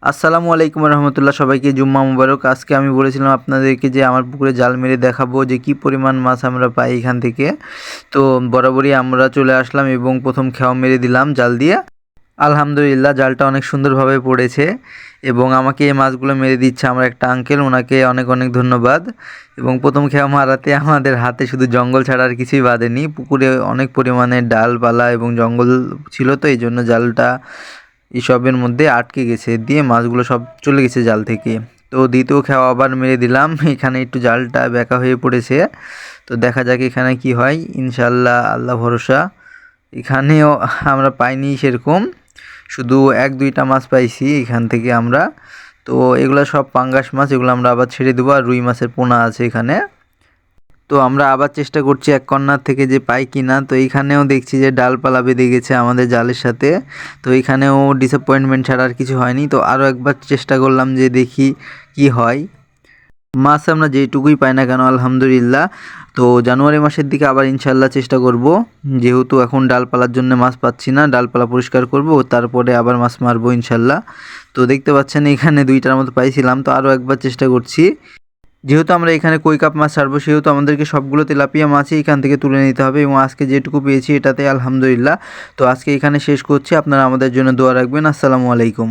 আসসালামু আলাইকুম রহমতুল্লাহ, সবাইকে জুম্মা মুবারক। আজকে আমি বলেছিলাম আপনাদেরকে যে আমার পুকুরে জাল মেরে দেখাবো যে কি পরিমাণ মাছ আমরা পাই এখান থেকে। তো বরাবরই আমরা চলে আসলাম এবং প্রথম খেওয়া মেরে দিলাম জাল দিয়ে। আলহামদুলিল্লাহ, জালটা অনেক সুন্দরভাবে পড়েছে এবং আমাকে এই মাছগুলো মেরে দিচ্ছে আমার একটা আঙ্কেল, ওনাকে অনেক অনেক ধন্যবাদ। এবং প্রথম খেওয়া মারাতে আমাদের হাতে শুধু জঙ্গল ছাড়া আর কিছুই বাঁধেনি। পুকুরে অনেক পরিমাণে ডালপালা এবং জঙ্গল ছিল, তো এই জন্য জালটা এসবের মধ্যে আটকে গেছে, দিয়ে মাছগুলো সব চলে গেছে জাল থেকে। তো দ্বিতীয় খেওয়া আবার মেরে দিলাম, এখানে একটু জালটা বেঁকা হয়ে পড়েছে। তো দেখা যাক এখানে কি হয়, ইনশাল্লাহ আল্লাহ ভরসা। এখানেও আমরা পাইনি সেরকম, শুধু এক দুইটা মাছ পাইছি এখান থেকে আমরা। তো এগুলো সব পাঙ্গাস মাছ, এগুলো আমরা আবার ছেড়ে দেবো। আর রুই মাছের পোনা আছে এখানে। তো আমরা আবার চেষ্টা করছি এক কর্নার থেকে যে পাই কি না। তো এইখানেও দেখছি যে ডালপালা বেঁধে গেছে আমাদের জালের সাথে। তো এইখানেও ডিসঅ্যাপয়েন্টমেন্ট ছাড়া আর কিছু হয়নি। তো আরও একবার চেষ্টা করলাম যে দেখি কি হয়। মাছ আমরা যেইটুকুই পাই না কেন আলহামদুলিল্লাহ। তো জানুয়ারি মাসের দিকে আবার ইনশাল্লাহ চেষ্টা করব, যেহেতু এখন ডালপালার জন্য মাছ পাচ্ছি না, ডালপালা পরিষ্কার করব, তারপরে আবার মাছ মারবো ইনশাল্লাহ। তো দেখতে পাচ্ছেন এখানে দুইটার মতো পাইছিলাম। তো আরও একবার চেষ্টা করছি। যেহেতু আমরা এখানে কই কাপ মাছ ছাড়বো, সেহেতু আমাদেরকে সবগুলো তেলাপিয়া মাছই এখান থেকে তুলে নিতে হবে এবং আজকে যেটুকু পেয়েছি এটাতে আলহামদুলিল্লাহ। তো আজকে এখানে শেষ করছি, আপনারা আমাদের জন্য দোয়া রাখবেন। আসসালামু আলাইকুম।